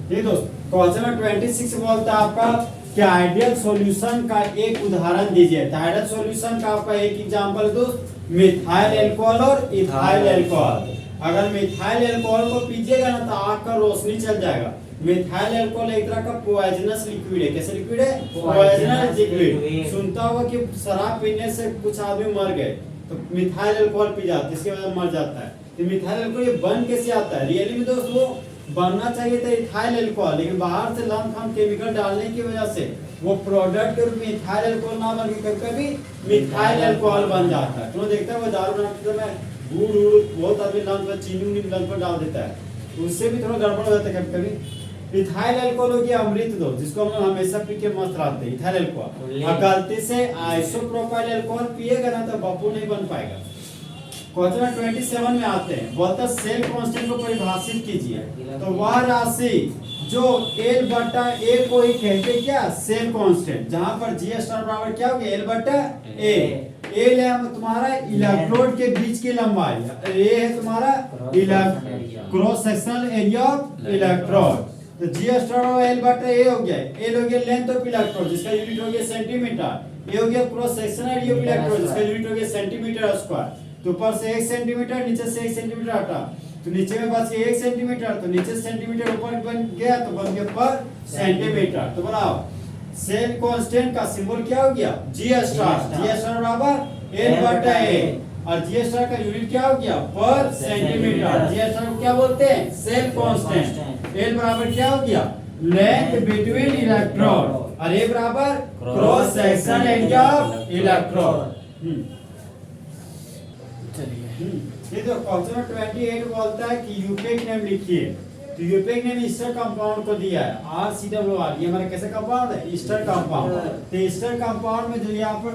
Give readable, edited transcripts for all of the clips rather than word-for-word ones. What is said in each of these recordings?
ठीक दोस्त, question number 26 बोलता है आपका कि आइडियल सॉल्यूशन का एक उदाहरण दीजिए। तो आइडियल सॉल्यूशन का आपका एक एग्जांपल दोस्त मिथाइल अल्कोहल और इथाइल अल्कोहल। अगर मिथाइल अल्कोहल को पीजिएगा ना तो आंख का रोशनी चल जाएगा। मिथाइल अल्कोहल एक तरह का पॉइजनस लिक्विड है। कैसे लिक्विड है? Poisonous liquid. सुनता होगा कि शराब पीने से कुछ आदमी मर गए तो मिथाइल अल्कोहल पी जाते हैं, इसकी वजह से मर जाता है। तो मिथाइल अल्कोहल ये बन कैसे आता है? रियली में दोस्त वो बनना चाहिए था इथाइल अल्कोहल, लेकिन बाहर से लमसम केमिकल डालने की वजह से वो प्रोडक्ट के रूप में इथाइल अल्कोहल ना बन के कभी मिथाइल अल्कोहल बन जाता है। तो देखता है वो दारू बनाते समय गुड़ बहुत आदमी लमसम चीनी लमसम डाल देता है, उससे भी थोड़ा गड़बड़ हो जाता है कभी कभी। इथाइल अल्कोहल हो गया अमृत दो, जिसको हम हमेशा पी के मस्त रहते हैं, इथाइल अल्कोहल। और गलती से आइसोप्रोपाइल अल्कोहल पिएगा ना तो बब्बू नहीं बन पाएगा। क्वेश्चन 27 में आते हैं, बोलता सेल कांस्टेंट को परिभाषित कीजिए। तो वह राशि जो L बटा A को ही कहते क्या? सेल कांस्टेंट, जहां पर G स्टार बराबर क्या हो गया? L बटा A। L है तुम्हारा इलेक्ट्रोड के बीच की लंबाई, A है तुम्हारा cross sectional area of electrode. तो G स्टार बराबर L बटा A हो गया। L हो गया लेंथ ऑफ इलेक्ट्रोड जिसका यूनिट हो गया सेंटीमीटर। A हो गया cross sectional area of electrode जिसका यूनिट हो गया सेंटीमीटर स्क्वायर। तो ऊपर से 1 सेंटीमीटर, नीचे से 1 सेंटीमीटर हटा, तो नीचे में बच गया 1 सेंटीमीटर, तो नीचे सेंटीमीटर ऊपर बन गया तो बन गया पर सेंटीमीटर। तो बनाओ सेल कांस्टेंट का सिंबल क्या हो गया? G star. G स्टार बराबर L बटा A और G स्टार का यूनिट क्या हो गया? पर सेंटीमीटर। G स्टार को क्या बोलते हैं? Cell constant. L बराबर क्या हो गया? लेंथ बिटवीन इलेक्ट्रोड और A बराबर cross section area of electrode. ये तो क्वेश्चन 28 बोलता है कि यूपेक नेम लिखिए। तो यूपेक नेम ईस्टर कंपाउंड को दिया है RCWR। ये हमारा कैसा कंपाउंड है? Easter compound. तो ईस्टर कंपाउंड में जो यहाँ पर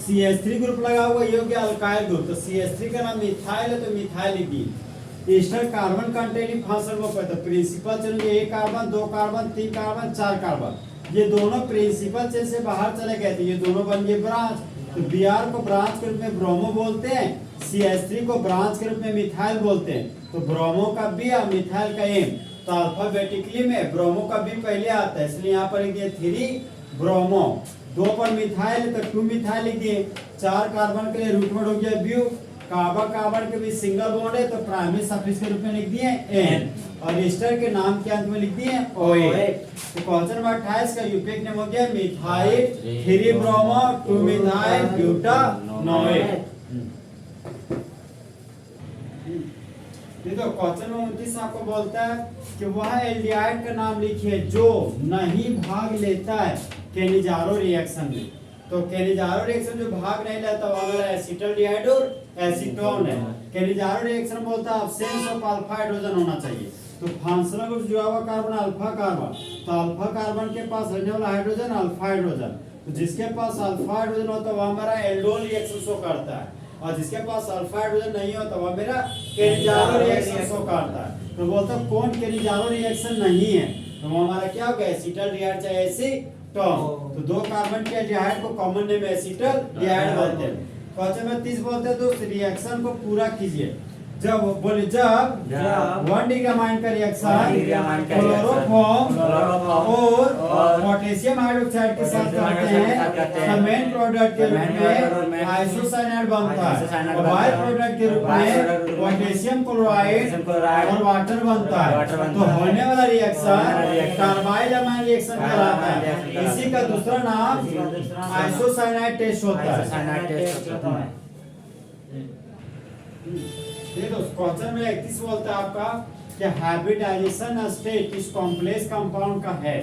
CH3 ग्रुप लगा हुआ ये हो गया अल्काइल ग्रुप। तो CH3 का नाम मिथाइल है तो मिथाइल लिख दिए। ईस्टर कार्बन कंटेनिंग फंक्शन को कहते हैं प्रिंसिपल चेन में 1 कार्बन 2 कार्बन 3 कार्बन 4 कार्बन। ये दोनों प्रिंसिपल चेन से बाहर चले गए थे, ये दोनों बन गए ब्रांच। तो Br को ब्रांच के रूप में ब्रोमो बोलते हैं, CH3 को ब्रांच के रूप में मिथाइल बोलते हैं। तो ब्रोमो का B और मिथाइल का M। तो अल्फाबेटिकली में ब्रोमो का B पहले आता है, इसलिए यहाँ पर लिख दिए 3 ब्रोमो। 2 पर मिथाइल तो 2 मिथाइल लिख दिए। 4 कार्बन के लिए रूट वर्ड हो गया ब्यू। कार्बन कार्बन के बीच सिंगल बॉन्ड है तो प्राइमरी सफिक्स के रूप में लिख दिए N और ईस्टर के नाम के अंत में लिख दिए OA। तो क्वेश्चन नंबर 28 का यूपेक नेम हो गया मिथाइल 3 ब्रोमो 2 मिथाइल ब्यूटानोएट। देखो क्वेश्चन नंबर 29 आपको बोलता है कि वह एल्डिहाइड का नाम लिखिए जो नहीं भाग लेता है केनिजारो रिएक्शन में। तो केनिजारो रिएक्शन जो भाग नहीं लेता वो हमारा एसिटल्डिहाइड और एसीटोन है। केनिजारो रिएक्शन बोलता है अब्सेंस ऑफ अल्फा हाइड्रोजन होना चाहिए। तो फंक्शनल ग्रुप जुड़ा हुआ कार्बन अल्फा कार्बन, तो अल्फा कार्बन के पास रहने वाला हाइड्रोजन अल्फा हाइड्रोजन। तो जिसके पास अल्फा हाइड्रोजन होता है वो हमारा एल्डोल रिएक्शन शो करता है और जिसके पास अल्फा हाइड्रोजन नहीं होता वो मेरा केनिजारो रिएक्शन शो करता है। तो बोलता है कौन केनिजारो रिएक्शन नहीं है? तो वो हमारा क्या होगा? एसिटल्डिहाइड चाहे एसीटोन। तो 2 कार्बन के एल्डिहाइड को कॉमन नेम एसिटल्डिहाइड बोलते हैं। क्वेश्चन में 30 बोलते हैं तो रिएक्शन को पूरा कीजिए। जब 1 डिग्री अमाइन का रिएक्शन क्लोरोफॉर्म और पोटेशियम हाइड्रोक्साइड के साथ करते हैं तो मेन प्रोडक्ट के रूप में आइसोसाइनाइड बनता है और बाय प्रोडक्ट के रूप में पोटेशियम क्लोराइड और वाटर बनता है। तो होने वाला रिएक्शन कार्बाइल अमाइन रिएक्शन कहलाता है। इसी का दूसरा नाम आइसोसाइनाइड टेस्ट होता है। ये तो क्वेश्चन में 31 बोलता है आपका कि हाइब्रिडाइजेशन स्टेट किस कॉम्प्लेक्स कंपाउंड का है?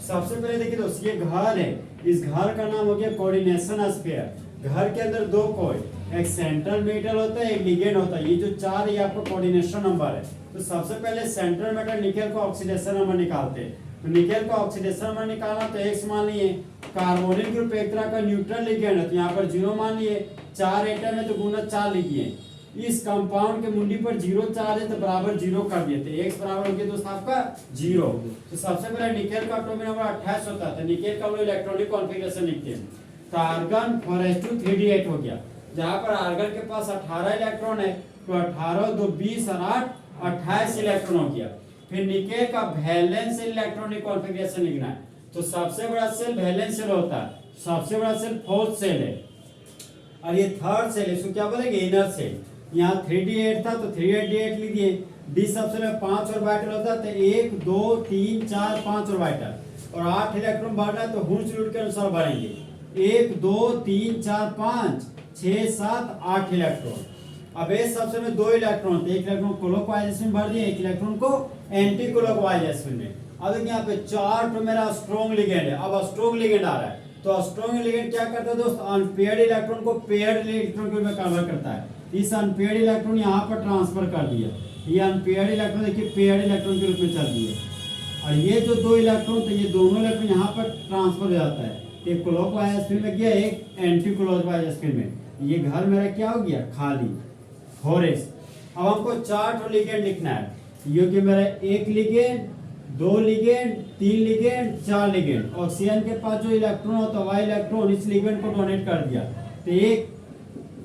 सबसे पहले देखिए दोस्त ये घर है, इस घर का नाम हो गया कोऑर्डिनेशन स्फीयर। घर के अंदर 2 कोई, एक सेंट्रल मेटल होता है एक लिगेंड होता है। ये जो 4 ये आपका कोऑर्डिनेशन नंबर है। तो सबसे पहले सेंट्रल मेटल निकेल का ऑक्सीडेशन नंबर निकालते हैं। तो निकेल का ऑक्सीडेशन नंबर निकालना तो X मान लिए। कार्बोनिल ग्रुप एक तरह का न्यूट्रल लिगेंड है तो यहाँ पर 0 मान लिए। 4 एटम है तो गुना 4 लिखिए। इस कंपाउंड के मुंडी पर 0 चार्ज है तो बराबर 0 कर दिए। तो X बराबर हो गया दोस्त आपका 0। तो सबसे पहले निकेल का एटॉमिक नंबर 28 होता है तो निकेल का हम लोग इलेक्ट्रॉनिक कॉन्फ़िगरेशन लिखते हैं। तो आर्गन 4s2 3d8 हो गया, जहां पर आर्गन के पास 18 इलेक्ट्रॉन है तो 18 2 20 और 8 28 इलेक्ट्रॉन हो गया। फिर निकेल का वैलेंस इलेक्ट्रॉनिक कॉन्फ़िगरेशन लिखना है। तो सबसे बड़ा सेल वैलेंस सेल होता है, सबसे बड़ा सेल फोर्थ सेल है, और ये थर्ड सेल है, इसको क्या बोलेंगे, इनर सेल। यहाँ 3d8 था तो 3d8 लिख दिए। डी सबसे में 5 ऑर्बिटल होता है, तो 1 2 3 4 5 ऑर्बिटल, और 8 इलेक्ट्रॉन बढ़ना है तो हुंस रूल के अनुसार बढ़ेंगे, 1 2 3 4 5 6 7 8 इलेक्ट्रॉन। अब इस सबसे में 2 इलेक्ट्रॉन थे, एक इलेक्ट्रॉन क्लॉकवाइज में बढ़ दिए, एक इलेक्ट्रॉन को एंटी क्लॉकवाइज में। अब देखिए यहाँ पे 4 तो मेरा स्ट्रॉन्ग लिगेंड है, अब स्ट्रॉन्ग लिगेंड आ रहा है, तो स्ट्रॉन्ग लिगेंड क्या करता है दोस्त, अनपेयर्ड इलेक्ट्रॉन को पेयर्ड इलेक्ट्रॉन के रूप में कन्वर्ट करता है। इस अनपेयर्ड इलेक्ट्रॉन यहाँ पर ट्रांसफर कर दिया, ये अनपेयर्ड इलेक्ट्रॉन देखिए पेयर्ड इलेक्ट्रॉन के रूप में चल दिए, और ये जो 2 इलेक्ट्रॉन थे ये दोनों इलेक्ट्रॉन यहाँ पर ट्रांसफर हो जाता है, एक क्लॉकवाइज स्पिन में गया, एक एंटी क्लॉकवाइज स्पिन में। ये घर मेरा क्या हो गया, खाली होरेस। अब हमको 4 लिगेंड लिखना है, ये कि मेरा 1 ligand 2 ligand 3 ligand 4 ligand. Oxygen के पास जो इलेक्ट्रॉन होता है वह इलेक्ट्रॉन इस लिगेंड को डोनेट कर दिया, तो एक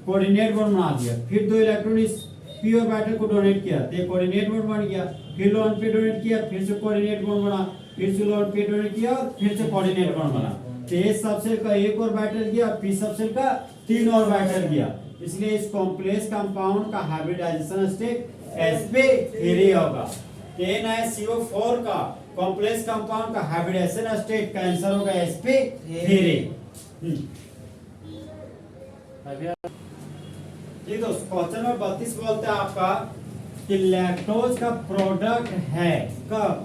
कोऑर्डिनेट बॉन्ड बना दिया, फिर 2 इलेक्ट्रॉन इस पी ऑर्बिटल को डोनेट किया, तो एक कोऑर्डिनेट बॉन्ड बन गया, फिर लोन पे डोनेट किया, फिर से कोऑर्डिनेट बॉन्ड बना, फिर से लोन पे डोनेट किया, फिर से कोऑर्डिनेट बॉन्ड बना। तो एस सबसेल का एक ऑर्बिटल गया, पी सबसेल का 3 ऑर्बिटल गया, इसलिए इस कॉम्प्लेक्स कंपाउंड का हाइब्रिडाइजेशन स्टेट sp3 होगा। NaCO4 का कॉम्प्लेक्स कंपाउंड का हाइब्रिडाइजेशन स्टेट का आंसर होगा sp3। ठीक दोस्त, क्वेश्चन नंबर 32 बोलता है आपका कि लैक्टोज का प्रोडक्ट है कब,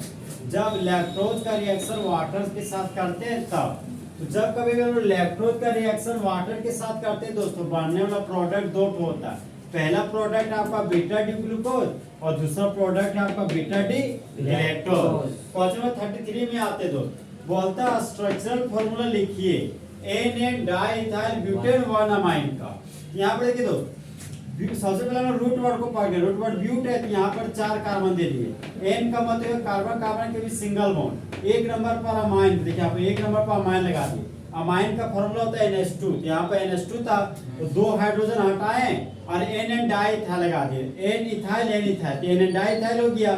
जब लैक्टोज का रिएक्शन वाटर के साथ करते हैं तब। तो जब कभी भी लैक्टोज का रिएक्शन वाटर के साथ करते हैं दोस्तों, बनने वाला प्रोडक्ट 2 होता है, पहला प्रोडक्ट आपका बीटा डी ग्लूकोज और दूसरा प्रोडक्ट है आपका beta D electrons. Question number 33 में आते दोस्त, बोलता है स्ट्रक्चरल फार्मूला लिखिए एन डाइथाइल ब्यूटेन 1 अमाइन का। यहाँ पर देखिए दोस्त, सबसे पहले हम रूट वर्ड को पढ़ गए, रूट वर्ड ब्यूट है, तो यहाँ पर 4 कार्बन दे दिए, एन का मतलब कार्बन कार्बन के भी सिंगल बॉन्ड, 1 नंबर पर अमाइन, देखिए यहाँ पे 1 नंबर पर अमाइन लगा दिए। अमाइन का फॉर्मूला होता है NH2, तो यहाँ पे NH2 था तो 2 हाइड्रोजन हटाए और NN डाइथाइल लगा दिए, N इथाइल N इथाइल, तो NN डाइथाइल हो गया।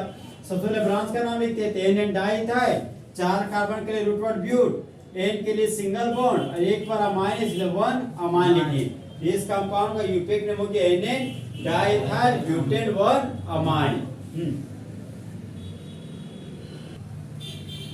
सबसे पहले ब्रांच का नाम लिखते हैं, NN डाइथाइल, 4 कार्बन के लिए रूट वर्ड ब्यूट, N के लिए सिंगल बॉन्ड और 1 पर अमाइन इसलिए 1 अमाइन लिखिए। इस कंपाउंड का यूपीएक नेम हो गया NN डाइथाइल ब्यूटेन 1 अमाइन।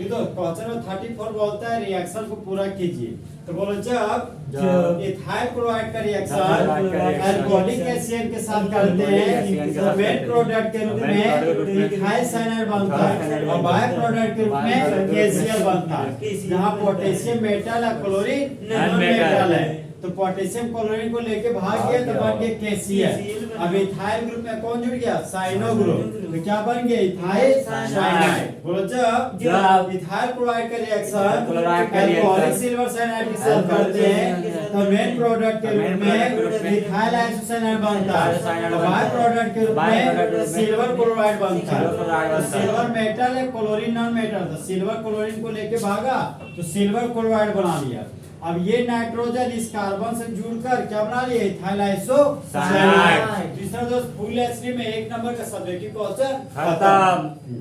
तो क्वेश्चन नंबर 34 बोलता है रिएक्शन को पूरा कीजिए। तो बोलो जब इथाइल क्लोराइड का रिएक्शन अल्कोहलिक एसिड के साथ करते हैं तो मेन प्रोडक्ट के रूप में इथाइल साइनाइड बनता है और बाय प्रोडक्ट के रूप में KCl बनता है, जहां पोटेशियम मेटल है, क्लोरीन नॉन मेटल है। तो पोटेशियम क्लोरीन को लेके भाग गया तो बन गया KCl। अब इथाइल ग्रुप में कौन जुड़ गया, साइनो ग्रुप, तो क्या बन गया, इथाइल साइनाइड। बोलो जब इथाइल क्लोराइड का रिएक्शन अल्कोहलिक सिल्वर साइनाइड के साथ करते हैं तो मेन प्रोडक्ट के रूप में इथाइल आइसोसाइनाइड बनता है और बाय प्रोडक्ट के रूप में सिल्वर क्लोराइड बनता है। सिल्वर मेटल है, क्लोरीन नॉन मेटल, तो सिल्वर क्लोरीन को लेके भागा तो सिल्वर क्लोराइड बना लिया। अब ये नाइट्रोजन इस कार्बन से जुड़कर क्या बना लिया, इथाइल आइसोसाइनाइड। तीसरा दोस्त फुल एचडी में 1 नंबर का सब्जेक्टिव क्वेश्चन खत्म।